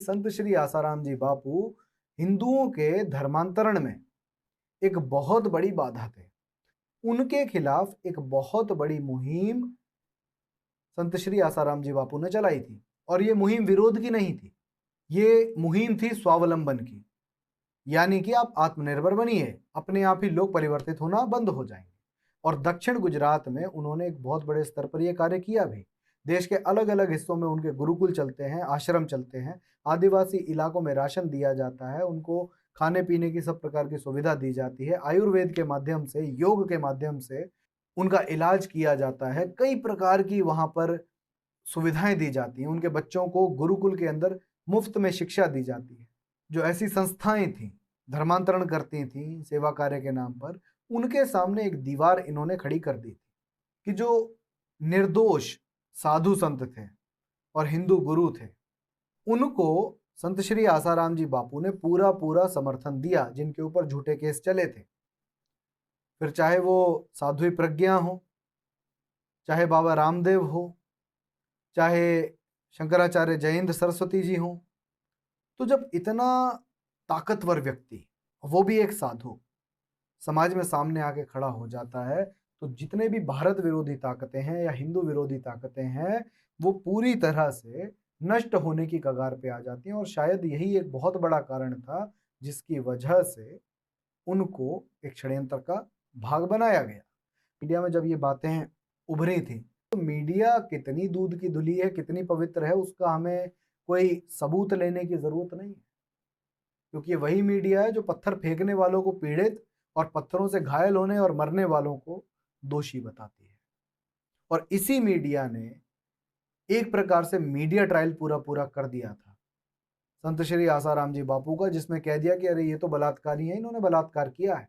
संत श्री आसाराम जी बापू हिंदुओं के धर्मांतरण में एक बहुत बड़ी बाधा थे। उनके खिलाफ एक बहुत बड़ी मुहिम संत श्री आसाराम जी बापू ने चलाई थी और ये मुहिम विरोध की नहीं थी, ये मुहिम थी स्वावलंबन की। यानी कि आप आत्मनिर्भर बनिए, अपने आप ही लोग परिवर्तित होना बंद हो जाएंगे। और दक्षिण गुजरात में उन्होंने एक बहुत बड़े स्तर पर यह कार्य किया भी। देश के अलग अलग हिस्सों में उनके गुरुकुल चलते हैं, आश्रम चलते हैं, आदिवासी इलाकों में राशन दिया जाता है, उनको खाने पीने की सब प्रकार की सुविधा दी जाती है, आयुर्वेद के माध्यम से, योग के माध्यम से उनका इलाज किया जाता है, कई प्रकार की वहां पर सुविधाएं दी जाती हैं, उनके बच्चों को गुरुकुल के अंदर मुफ्त में शिक्षा दी जाती है। जो ऐसी संस्थाएं थी, धर्मांतरण करती थी सेवा कार्य के नाम पर, उनके सामने एक दीवार इन्होंने खड़ी कर दी थी कि जो निर्दोष साधु संत थे और हिंदू गुरु थे, उनको संत श्री आसाराम जी बापू ने पूरा पूरा समर्थन दिया, जिनके ऊपर झूठे केस चले थे। फिर चाहे वो साध्वी प्रज्ञा हो, चाहे बाबा रामदेव हो, चाहे शंकराचार्य जयेंद्र सरस्वती जी हो, तो जब इतना ताकतवर व्यक्ति, वो भी एक साधु, समाज में सामने आके खड़ा हो जाता है, तो जितने भी भारत विरोधी ताकतें हैं या हिंदू विरोधी ताकतें हैं, वो पूरी तरह से नष्ट होने की कगार पे आ जाती हैं। और शायद यही एक बहुत बड़ा कारण था जिसकी वजह से उनको एक षड्यंत्र का भाग बनाया गया। मीडिया में जब ये बातें उभरी थी, तो मीडिया कितनी दूध की धुली है, कितनी पवित्र है, उसका हमें कोई सबूत लेने की जरूरत नहीं है, क्योंकि ये वही मीडिया है जो पत्थर फेंकने वालों को पीड़ित और पत्थरों से घायल होने और मरने वालों को दोषी बताती है। और इसी मीडिया ने एक प्रकार से मीडिया ट्रायल पूरा पूरा कर दिया था संत श्री आसाराम जी बापू का, जिसमें कह दिया कि अरे ये तो बलात्कारी है, इन्होंने बलात्कार किया है।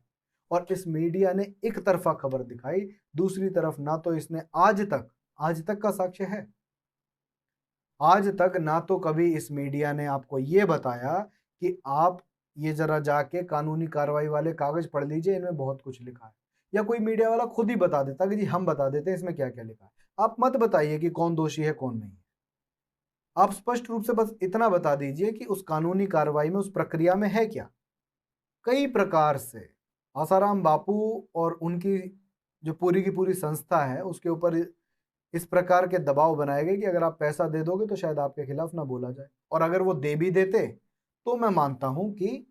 और इस मीडिया ने एक तरफा खबर दिखाई, दूसरी तरफ ना तो इसने आज तक का साक्ष्य है, आज तक ना तो कभी इस मीडिया ने आपको ये बताया कि आप ये जरा जाके कानूनी कार्रवाई वाले कागज पढ़ लीजिए, इनमें बहुत कुछ लिखा है। या कोई मीडिया वाला खुद ही बता देता कि जी हम बता देते हैं इसमें क्या क्या लिखा है। आप मत बताइए कि कौन दोषी है कौन नहीं है, आप स्पष्ट रूप से बस इतना बता दीजिए कि उस कानूनी कार्रवाई में, उस प्रक्रिया में है क्या। कई प्रकार से आसाराम बापू और उनकी जो पूरी की पूरी संस्था है, उसके ऊपर इस प्रकार के दबाव बनाए गए कि अगर आप पैसा दे दोगे तो शायद आपके खिलाफ ना बोला जाए। और अगर वो दे भी देते तो मैं मानता हूं कि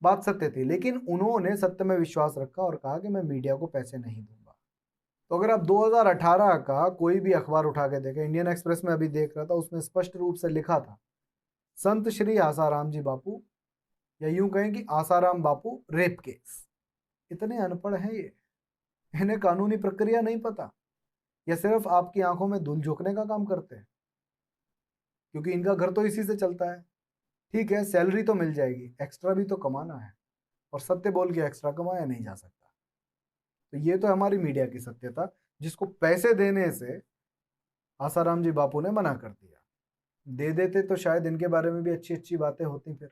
बात सत्य थी, लेकिन उन्होंने सत्य में विश्वास रखा और कहा कि मैं मीडिया को पैसे नहीं दूंगा। तो अगर आप 2018 का कोई भी अखबार उठा के देखें, इंडियन एक्सप्रेस में अभी देख रहा था, उसमें स्पष्ट रूप से लिखा था संत श्री आसाराम जी बापू, या यूं कहें कि आसाराम बापू रेप केस। इतने अनपढ़ हैं ये, इन्हें कानूनी प्रक्रिया नहीं पता, या सिर्फ आपकी आंखों में धूल झोंकने का काम करते हैं, क्योंकि इनका घर तो इसी से चलता है। ठीक है, सैलरी तो मिल जाएगी, एक्स्ट्रा भी तो कमाना है, और सत्य बोल के एक्स्ट्रा कमाया नहीं जा सकता। तो ये तो हमारी मीडिया की सत्यता, जिसको पैसे देने से आसाराम जी बापू ने मना कर दिया। दे देते तो शायद इनके बारे में भी अच्छी अच्छी बातें होती फिर।